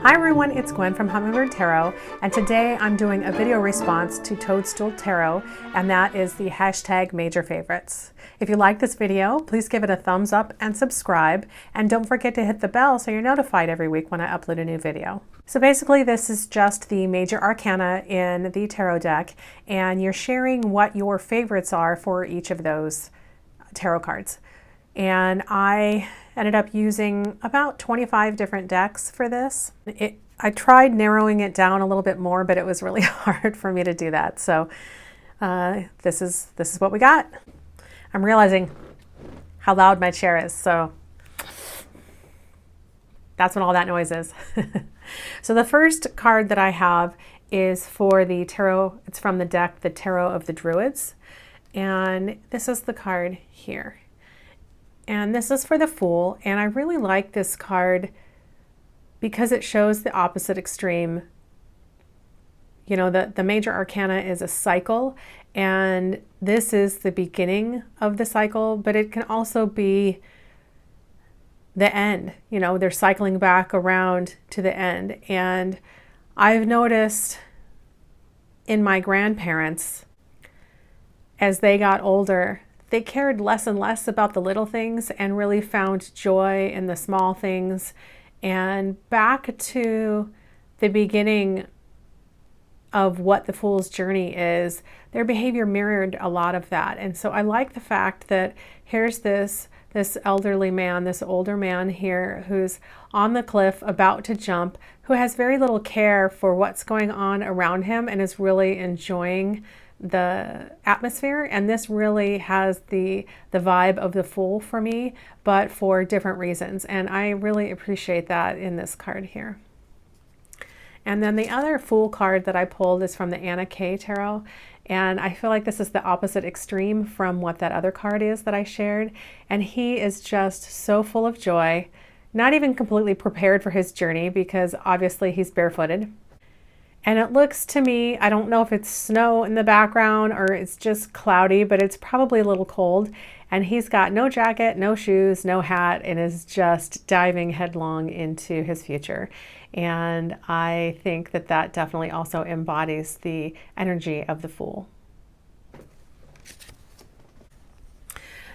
Hi everyone, it's Gwen from Hummingbird Tarot, and today I'm doing a video response to Toadstool Tarot, and that is the hashtag major favorites. If you like this video, please give it a thumbs up and subscribe, and don't forget to hit the bell so you're notified every week when I upload a new video. So basically this is just the major arcana in the tarot deck, and you're sharing what your favorites are for each of those tarot cards. And I ended up using about 25 different decks for this. I tried narrowing it down a little bit more, but it was really hard for me to do that. So this is what we got. I'm realizing how loud my chair is, so that's what all that noise is. So the first card that I have is for the tarot. It's from the deck, the Tarot of the Druids. And this is the card here. And this is for the Fool, and I really like this card because it shows the opposite extreme. You know, the major arcana is a cycle, and this is the beginning of the cycle, but it can also be the end. You know, they're cycling back around to the end. And I've noticed in my grandparents, as they got older, they cared less and less about the little things and really found joy in the small things. And back to the beginning of what the Fool's journey is, their behavior mirrored a lot of that. And so I like the fact that here's this elderly man, this older man here who's on the cliff about to jump, who has very little care for what's going on around him and is really enjoying the atmosphere. And this really has the vibe of the Fool for me, but for different reasons. And I really appreciate that in this card here. And then the other Fool card that I pulled is from the Anna K Tarot. And I feel like this is the opposite extreme from what that other card is that I shared. And he is just so full of joy, not even completely prepared for his journey because obviously he's barefooted. And it looks to me, I don't know if it's snow in the background or it's just cloudy, but it's probably a little cold. And he's got no jacket, no shoes, no hat, and is just diving headlong into his future. And I think that that definitely also embodies the energy of the Fool.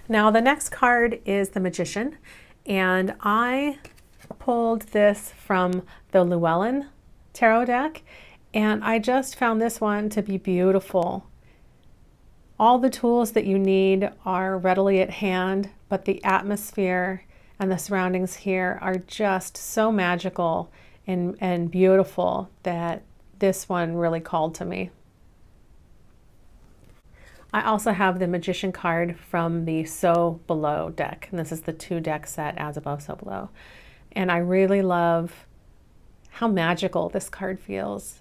Now the next card is the Magician. And I pulled this from the Llewellyn Tarot deck. And I just found this one to be beautiful. All the tools that you need are readily at hand, but the atmosphere and the surroundings here are just so magical and beautiful that this one really called to me. I also have the Magician card from the So Below deck, and this is the 2-deck set, As Above, So Below. And I really love how magical this card feels.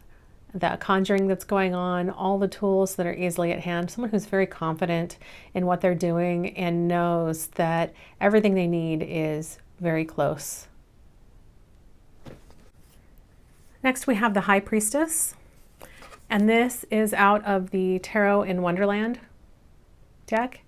The conjuring that's going on, all the tools that are easily at hand, someone who's very confident in what they're doing and knows that everything they need is very close. Next we have the High Priestess, and this is out of the Tarot in Wonderland deck.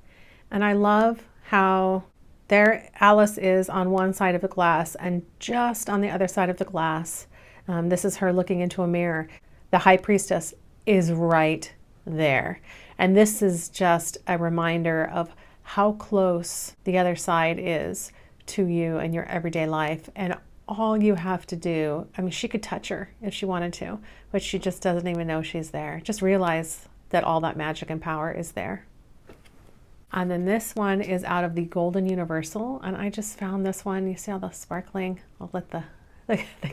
And I love how there Alice is on one side of the glass, and just on the other side of the glass, this is her looking into a mirror. The High Priestess is right there. And this is just a reminder of how close the other side is to you in your everyday life. And all you have to do, I mean, she could touch her if she wanted to, but she just doesn't even know she's there. Just realize that all that magic and power is there. And then this one is out of the Golden Universal. And I just found this one. You see all the sparkling? I'll let the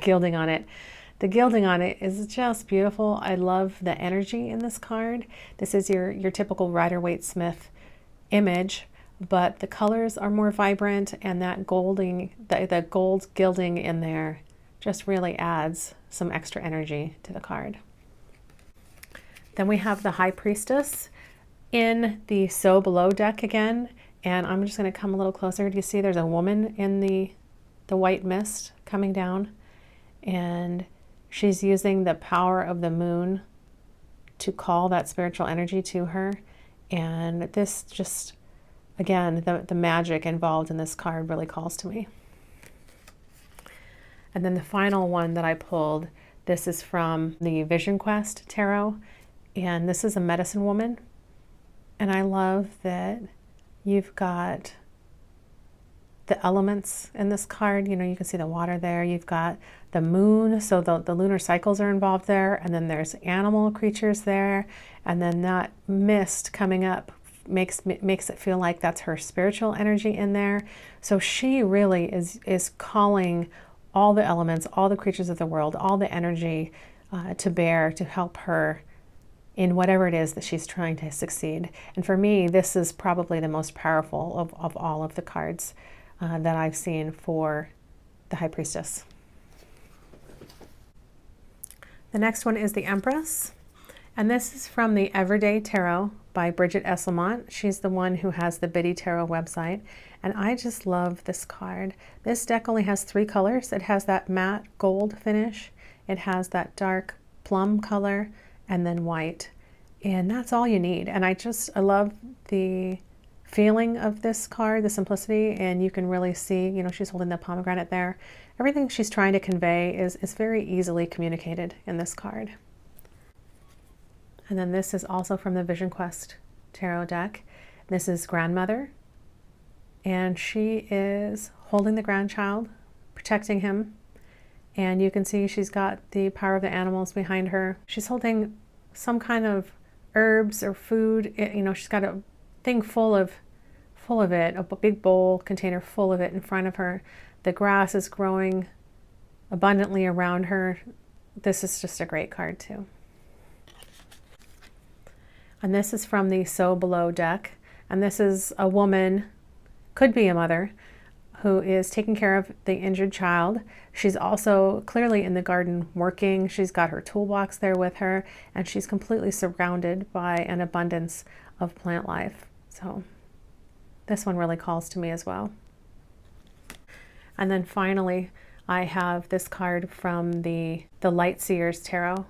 gilding on it. The gilding on it is just beautiful. I love the energy in this card. This is your typical Rider-Waite-Smith image, but the colors are more vibrant, and that the gold gilding in there just really adds some extra energy to the card. Then we have the High Priestess in the So Below deck again, and I'm just going to come a little closer. Do you see there's a woman in the white mist coming down, and she's using the power of the moon to call that spiritual energy to her. And this just, again, the magic involved in this card really calls to me. And then the final one that I pulled, this is from the Vision Quest Tarot, and this is a medicine woman. And I love that you've got the elements in this card. You know, you can see the water there. You've got the moon, so the lunar cycles are involved there. And then there's animal creatures there. And then that mist coming up makes it feel like that's her spiritual energy in there. So she really is calling all the elements, all the creatures of the world, all the energy to bear to help her in whatever it is that she's trying to succeed. And for me, this is probably the most powerful of all of the cards that I've seen for the High Priestess. The next one is the Empress. And this is from the Everyday Tarot by Bridget Esselmont. She's the one who has the Biddy Tarot website. And I just love this card. This deck only has 3 colors. It has that matte gold finish. It has that dark plum color and then white. And that's all you need. And I love the feeling of this card, the simplicity, and you can really see, you know, she's holding the pomegranate there. Everything she's trying to convey is very easily communicated in this card. And then this is also from the Vision Quest Tarot deck. This is Grandmother, and she is holding the grandchild, protecting him. And you can see she's got the power of the animals behind her. She's holding some kind of herbs or food. You know, she's got a thing full of it, a big bowl container full of it in front of her. The grass is growing abundantly around her. This is just a great card too. And this is from the So Below deck. And this is a woman, could be a mother, who is taking care of the injured child. She's also clearly in the garden working. She's got her toolbox there with her, and she's completely surrounded by an abundance of plant life. So this one really calls to me as well. And then finally, I have this card from the Light Seers Tarot.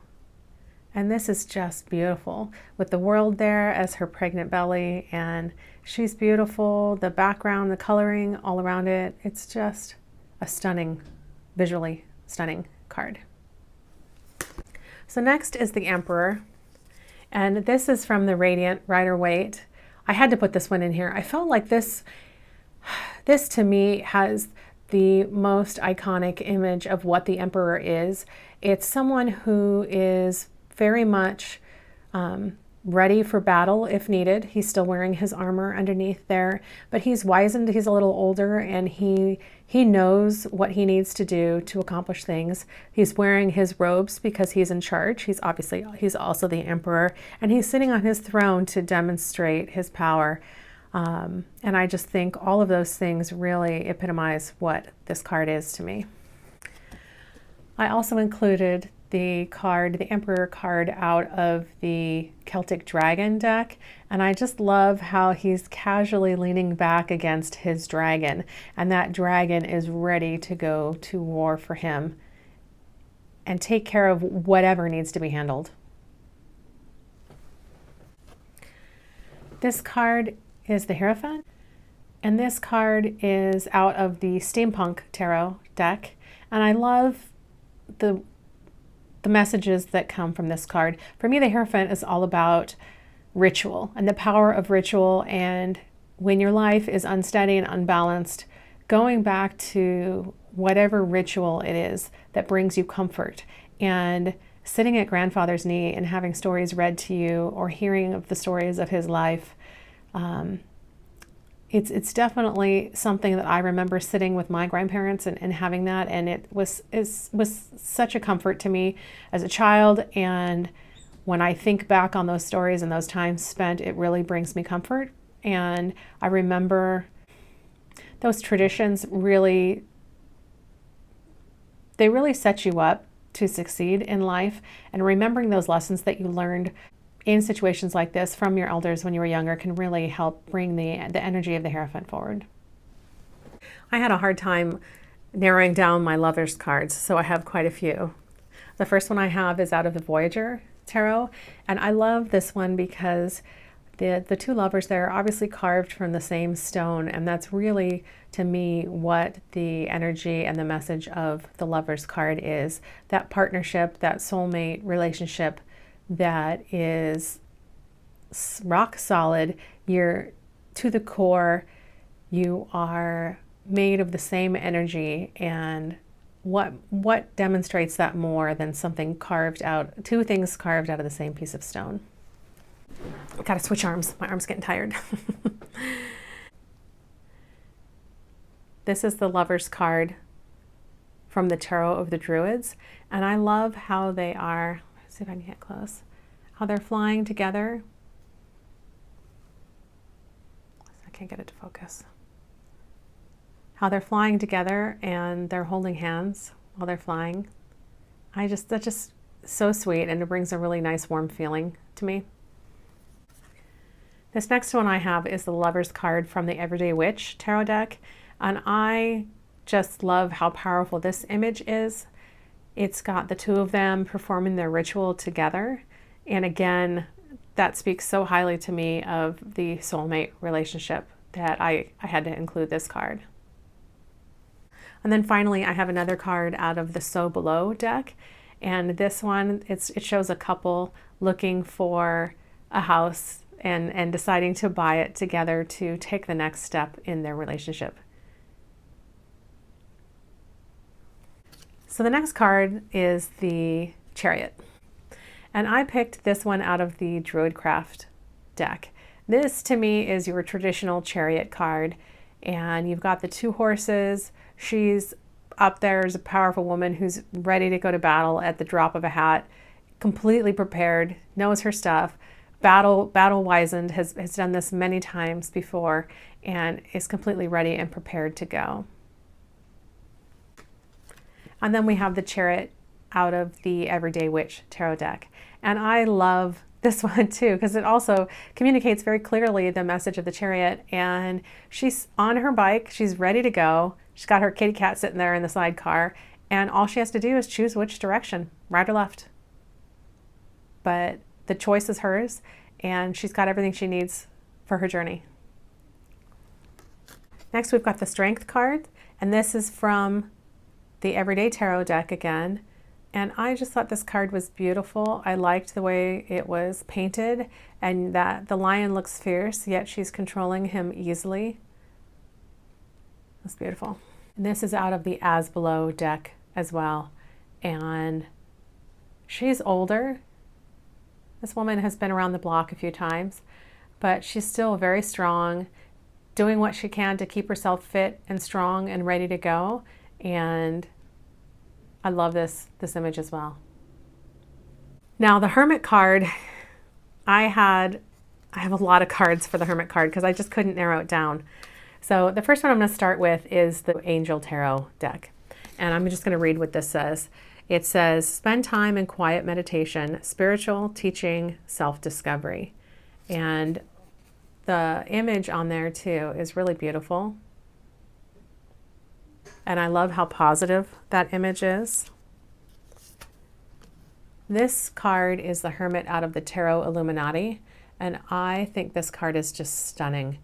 And this is just beautiful with the world there as her pregnant belly, and she's beautiful. The background, the coloring all around it. It's just a stunning, visually stunning card. So next is the Emperor. And this is from the Radiant Rider-Waite. I had to put this one in here. I felt like this to me has the most iconic image of what the Emperor is. It's someone who is very much ready for battle if needed. He's still wearing his armor underneath there, but he's wizened, he's a little older, and he knows what he needs to do to accomplish things. He's wearing his robes because he's in charge. He's also the Emperor, and he's sitting on his throne to demonstrate his power. And I just think all of those things really epitomize what this card is to me. I also included the Emperor card out of the Celtic Dragon deck, and I just love how he's casually leaning back against his dragon, and that dragon is ready to go to war for him and take care of whatever needs to be handled. This card is the Hierophant, and this card is out of the Steampunk Tarot deck, and I love the messages that come from this card. For me, the Hierophant is all about ritual and the power of ritual, and when your life is unsteady and unbalanced, going back to whatever ritual it is that brings you comfort, and sitting at grandfather's knee and having stories read to you or hearing of the stories of his life. It's definitely something that I remember sitting with my grandparents and having that, and it was such a comfort to me as a child. And when I think back on those stories and those times spent, it really brings me comfort. And I remember those traditions really set you up to succeed in life. And remembering those lessons that you learned in situations like this from your elders when you were younger can really help bring the energy of the Hierophant forward. I had a hard time narrowing down my lovers cards, so I have quite a few. The first one I have is out of the Voyager Tarot, and I love this one because The two lovers there are obviously carved from the same stone, and that's really, to me, what the energy and the message of the Lovers card is. That partnership, that soulmate relationship that is rock solid. You're to the core. You are made of the same energy, and what demonstrates that more than something carved out, two things carved out of the same piece of stone? I gotta switch arms. My arm's getting tired. This is the Lover's card from the Tarot of the Druids, and I love how they are, let's see if I can get close, how they're flying together. I can't get it to focus. How they're flying together and they're holding hands while they're flying. That's just so sweet, and it brings a really nice warm feeling to me. This next one I have is the Lover's card from the Everyday Witch tarot deck, and I just love how powerful this image is. It's got the two of them performing their ritual together, and again, that speaks so highly to me of the soulmate relationship that I had to include this card. And then finally, I have another card out of the So Below deck, and this one, it shows a couple looking for a house and deciding to buy it together to take the next step in their relationship. So the next card is the Chariot. And I picked this one out of the Druidcraft deck. This to me is your traditional chariot card, and you've got the two horses. She's up there as a powerful woman who's ready to go to battle at the drop of a hat, completely prepared, knows her stuff. Battle wizened, has done this many times before, and is completely ready and prepared to go. And then we have the Chariot out of the Everyday Witch tarot deck. And I love this one too, because it also communicates very clearly the message of the Chariot. And she's on her bike, she's ready to go. She's got her kitty cat sitting there in the sidecar, and all she has to do is choose which direction, right or left. But the choice is hers, and she's got everything she needs for her journey. Next, we've got the Strength card, and this is from the Everyday Tarot deck again. And I just thought this card was beautiful. I liked the way it was painted, and that the lion looks fierce, yet she's controlling him easily. That's beautiful. And this is out of the As Below deck as well. And she's older. This woman has been around the block a few times, but she's still very strong, doing what she can to keep herself fit and strong and ready to go. And I love this image as well. Now the Hermit card, I have a lot of cards for the Hermit card because I just couldn't narrow it down. So the first one I'm going to start with is the Angel Tarot deck. And I'm just going to read what this says. It says, spend time in quiet meditation, spiritual teaching, self-discovery. And the image on there too is really beautiful. And I love how positive that image is. This card is the Hermit out of the Tarot Illuminati. And I think this card is just stunning.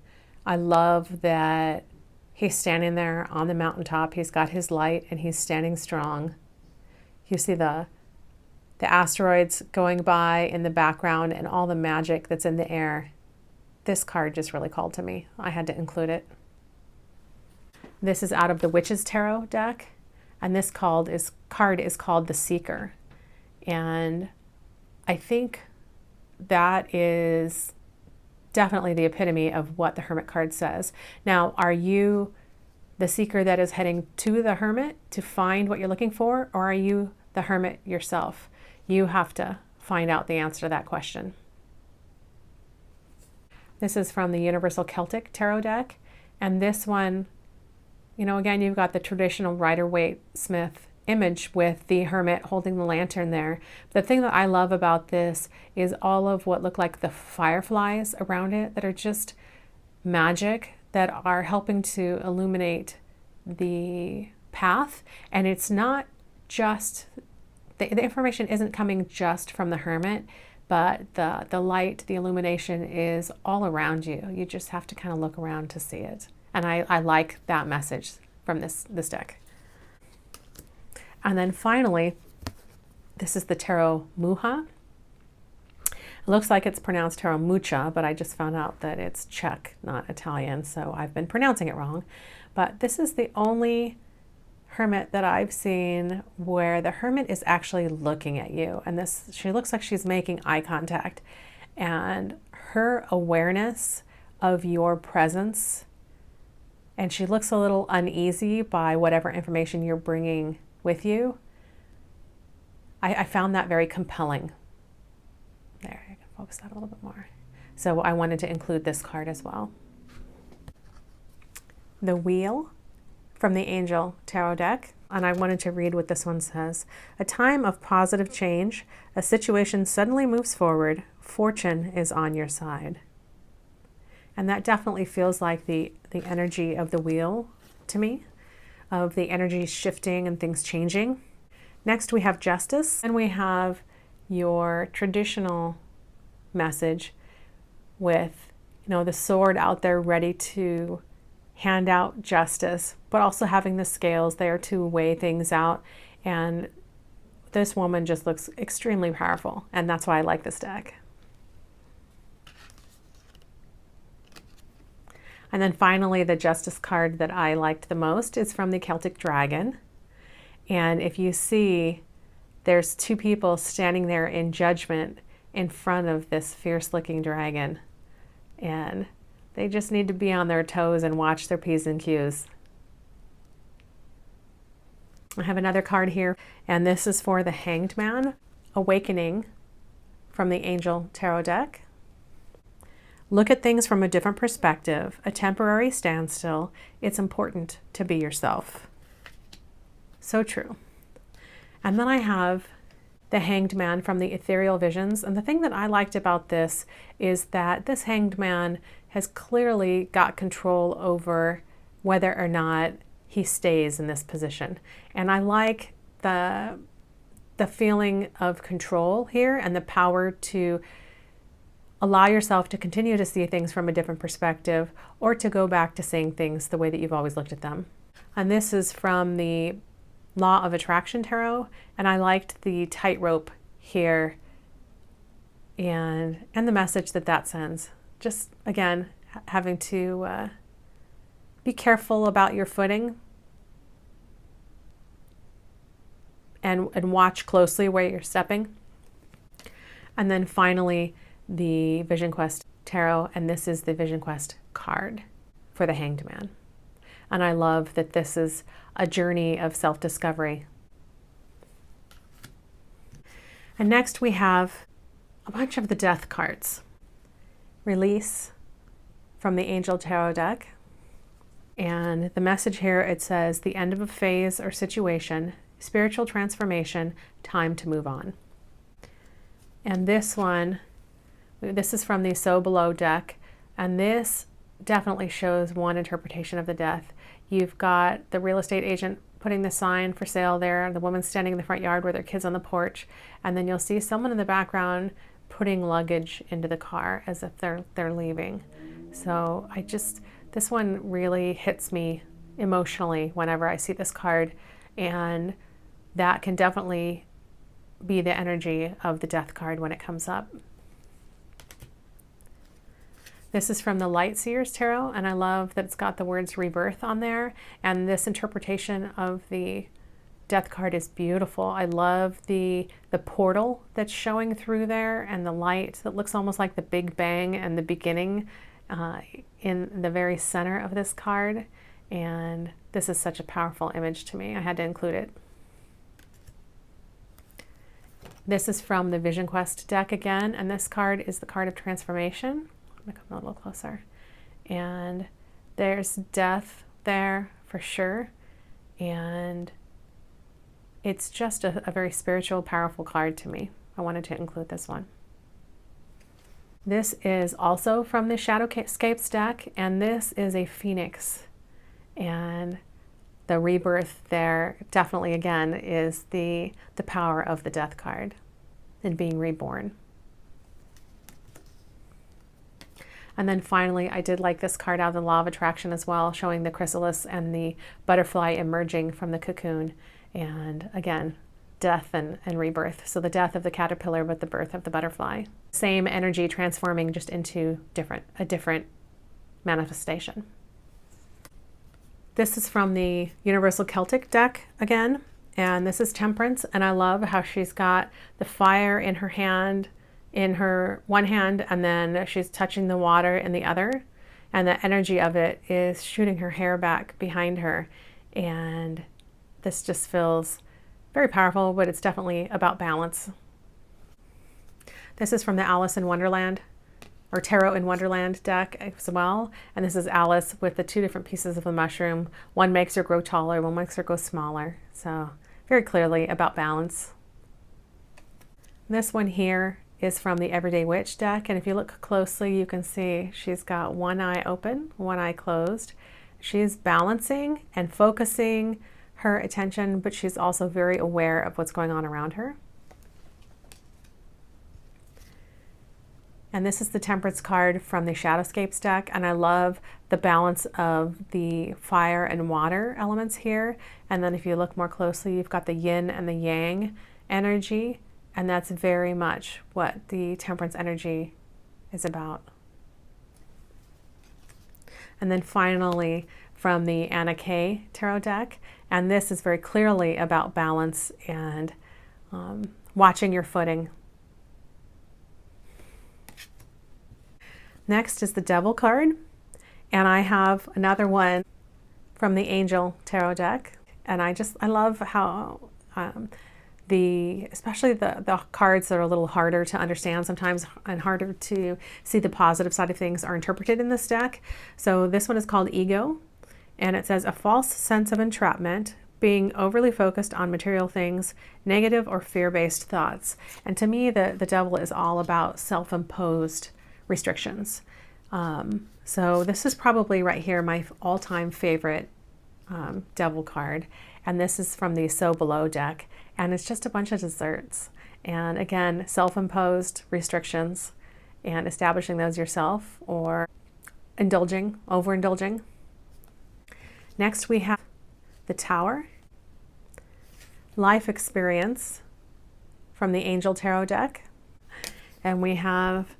I love that he's standing there on the mountaintop. He's got his light and he's standing strong. You see the asteroids going by in the background and all the magic that's in the air. This card just really called to me. I had to include it. This is out of the Witches Tarot deck, and this card is called the Seeker. And I think that is definitely the epitome of what the Hermit card says. Now, are you the seeker that is heading to the Hermit to find what you're looking for, or are you the Hermit yourself? You have to find out the answer to that question. This is from the Universal Celtic Tarot deck, and this one, you know, again, you've got the traditional Rider-Waite-Smith image with the Hermit holding the lantern there. The thing that I love about this is all of what look like the fireflies around it that are just magic, that are helping to illuminate the path. And it's not just, the information isn't coming just from the Hermit, but the light, the illumination is all around you. You just have to kind of look around to see it. And I like that message from this deck. And then finally, this is the Tarot Mucha. It looks like it's pronounced Tarot Mucha, but I just found out that it's Czech, not Italian, so I've been pronouncing it wrong. But this is the only hermit that I've seen where the hermit is actually looking at you. And she looks like she's making eye contact. And her awareness of your presence, and she looks a little uneasy by whatever information you're bringing with you. I found that very compelling. There, I can focus that a little bit more. So I wanted to include this card as well. The Wheel from the Angel Tarot deck. And I wanted to read what this one says. A time of positive change. A situation suddenly moves forward. Fortune is on your side. And that definitely feels like the energy of the wheel to me, of the energy shifting and things changing. Next we have Justice, and we have your traditional message with, the sword out there ready to hand out justice, but also having the scales there to weigh things out. And this woman just looks extremely powerful, and that's why I like this deck. And then finally, the Justice card that I liked the most is from the Celtic Dragon. And if you see, there's two people standing there in judgment in front of this fierce-looking dragon. And they just need to be on their toes and watch their P's and Q's. I have another card here, and this is for the Hanged Man, Awakening from the Angel Tarot deck. Look at things from a different perspective, a temporary standstill. It's important to be yourself. So true. And then I have the Hanged Man from the Ethereal Visions. And the thing that I liked about this is that this Hanged Man has clearly got control over whether or not he stays in this position. And I like the feeling of control here and the power to allow yourself to continue to see things from a different perspective, or to go back to seeing things the way that you've always looked at them. And this is from the Law of Attraction Tarot, and I liked the tightrope here and the message that sends. Just, again, having to be careful about your footing and watch closely where you're stepping. And then finally, the Vision Quest Tarot, and this is the Vision Quest card for the Hanged Man. And I love that this is a journey of self-discovery. And next we have a bunch of the Death cards. Release from the Angel Tarot deck. And the message here, it says, the end of a phase or situation, spiritual transformation, time to move on. And this one, this is from the So Below deck, and this definitely shows one interpretation of the death. You've got the real estate agent putting the sign for sale there, the woman standing in the front yard with her kids on the porch, and then you'll see someone in the background putting luggage into the car as if they're leaving. So this one really hits me emotionally whenever I see this card, and that can definitely be the energy of the Death card when it comes up. This is from the Light Seers Tarot, and I love that it's got the words rebirth on there, and this interpretation of the Death card is beautiful. I love the portal that's showing through there, and the light that looks almost like the Big Bang and the beginning in the very center of this card, and this is such a powerful image to me. I had to include it. This is from the Vision Quest deck again, and this card is the card of transformation. I'm going to come a little closer. And there's death there for sure. And it's just a very spiritual, powerful card to me. I wanted to include this one. This is also from the Shadowscapes deck, and this is a phoenix. And the rebirth there definitely, again, is the power of the Death card and being reborn. And then finally, I did like this card out of the Law of Attraction as well, showing the chrysalis and the butterfly emerging from the cocoon. And again, death and rebirth. So the death of the caterpillar, but the birth of the butterfly. Same energy transforming just into a different manifestation. This is from the Universal Celtic deck again, and this is Temperance, and I love how she's got the fire in her hand, in her one hand, and then she's touching the water in the other, and the energy of it is shooting her hair back behind her, and this just feels very powerful, but it's definitely about balance. This is from the Alice in Wonderland or Tarot in Wonderland deck as well. And this is Alice with the two different pieces of the mushroom. One makes her grow taller, one makes her go smaller. So very clearly about balance. This one here is from the Everyday Witch deck. And if you look closely, you can see she's got one eye open, one eye closed. She's balancing and focusing her attention, but she's also very aware of what's going on around her. And this is the Temperance card from the Shadowscapes deck, and I love the balance of the fire and water elements here. And then if you look more closely, you've got the yin and the yang energy, and that's very much what the Temperance energy is about. And then finally, from the Anna Kay Tarot deck, and this is very clearly about balance and watching your footing. Next is the Devil card, and I have another one from the Angel Tarot deck, and I love how especially the cards that are a little harder to understand sometimes and harder to see the positive side of things are interpreted in this deck. So this one is called Ego, and it says a false sense of entrapment, being overly focused on material things, negative or fear-based thoughts. And to me, the devil is all about self-imposed restrictions. So this is probably right here my all-time favorite devil card, and this is from the So Below deck, and it's just a bunch of desserts, and again, self-imposed restrictions and establishing those yourself or overindulging. Next we have the Tower, Life Experience from the Angel Tarot deck, and we have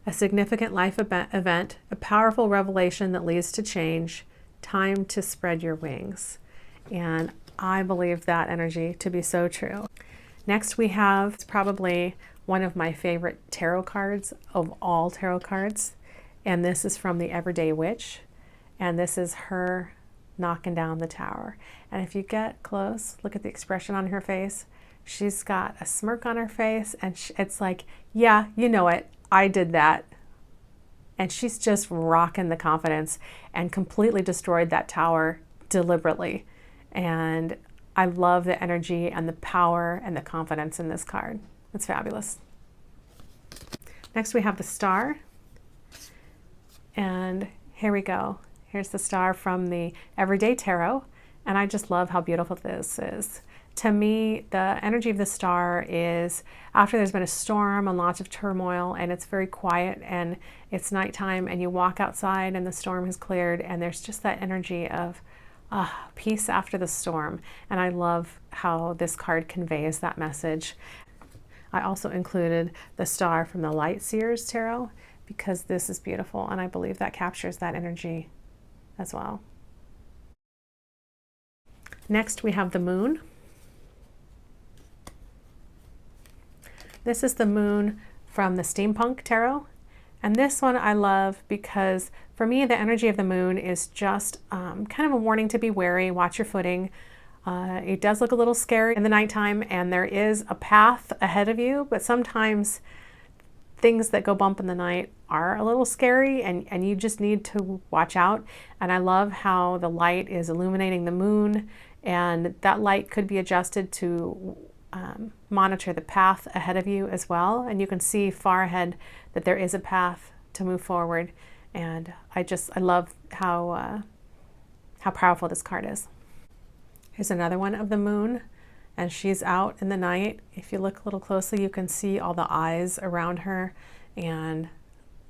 a significant life event, a powerful revelation that leads to change, time to spread your wings. And I believe that energy to be so true. Next we have probably one of my favorite tarot cards of all tarot cards, and this is from the Everyday Witch, and this is her knocking down the tower. And if you get close, look at the expression on her face. She's got a smirk on her face, and it's like, yeah, you know it, I did that. And she's just rocking the confidence and completely destroyed that tower deliberately. And I love the energy and the power and the confidence in this card. It's fabulous. Next we have the Star. And here we go. Here's the Star from the Everyday Tarot. And I just love how beautiful this is. To me, the energy of the Star is after there's been a storm and lots of turmoil, and it's very quiet and it's nighttime, and you walk outside and the storm has cleared, and there's just that energy of peace after the storm. And I love how this card conveys that message. I also included the Star from the Light Seers Tarot because this is beautiful, and I believe that captures that energy as well. Next we have the Moon. This is the Moon from the Steampunk Tarot, and this one I love because for me the energy of the Moon is just kind of a warning to be wary, watch your footing. It does look a little scary in the nighttime, and there is a path ahead of you, but sometimes things that go bump in the night are a little scary, and you just need to watch out. And I love how the light is illuminating the moon, and that light could be adjusted to monitor the path ahead of you as well, and you can see far ahead that there is a path to move forward. And I love how powerful this card is. Here's another one of the Moon, and she's out in the night. If you look a little closely, you can see all the eyes around her, and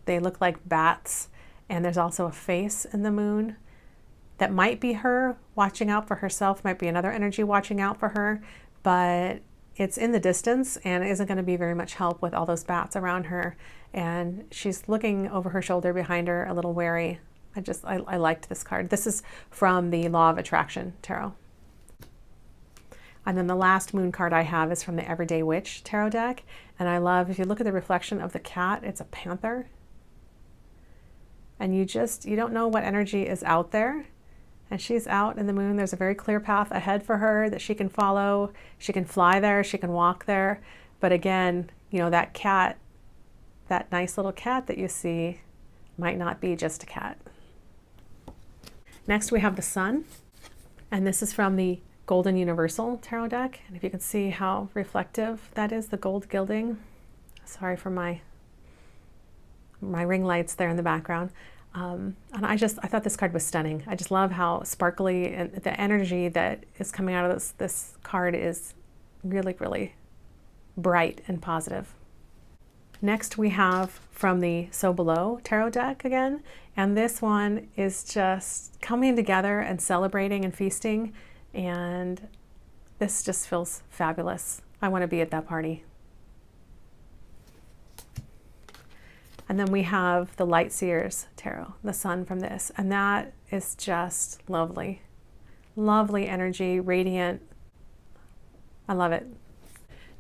they look like bats, And there's also a face in the moon that might be her watching out for herself, might be another energy watching out for her, but it's in the distance and isn't going to be very much help with all those bats around her. And she's looking over her shoulder behind her, a little wary. I liked this card. This is from the Law of Attraction Tarot. And then the last moon card I have is from the Everyday Witch Tarot deck. And I love, if you look at the reflection of the cat, it's a panther. And you don't know what energy is out there. And she's out in the moon. There's a very clear path ahead for her that she can follow. She can fly there, she can walk there. But again, you know, that cat, that nice little cat that you see might not be just a cat. Next we have the sun. And this is from the Golden Universal Tarot deck. And if you can see how reflective that is, the gold gilding. Sorry for my ring lights there in the background. And I thought this card was stunning. I just love how sparkly and the energy that is coming out of this card is really, really bright and positive. Next we have from the So Below Tarot deck again. And this one is just coming together and celebrating and feasting. And this just feels fabulous. I want to be at that party. And then we have the Light Seers Tarot, the sun from this. And that is just lovely. Lovely energy, radiant. I love it.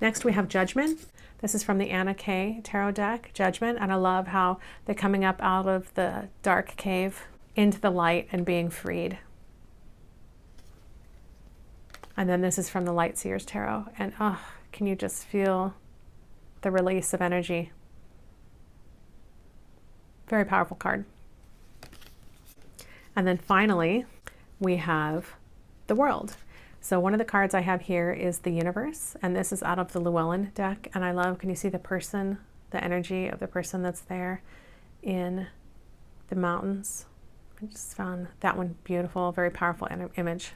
Next we have Judgment. This is from the Anna Kay Tarot deck, Judgment. And I love how they're coming up out of the dark cave into the light and being freed. And then this is from the Light Seers Tarot. And can you just feel the release of energy? Very powerful card. And then finally, we have the World. So one of the cards I have here is the Universe, and this is out of the Llewellyn deck. And I love, can you see the person, the energy of the person that's there in the mountains? I just found that one beautiful, very powerful image.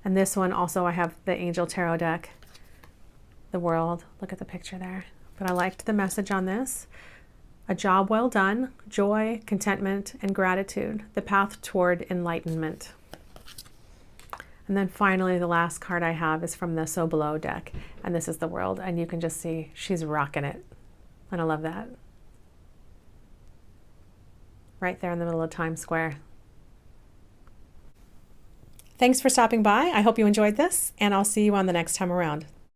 And this one also, I have the Angel Tarot deck, the World. Look at the picture there. But I liked the message on this. A job well done, joy, contentment, and gratitude, the path toward enlightenment. And then finally, the last card I have is from the So Below deck, and this is the World, and you can just see she's rocking it. And I love that. Right there in the middle of Times Square. Thanks for stopping by. I hope you enjoyed this, and I'll see you on the next time around.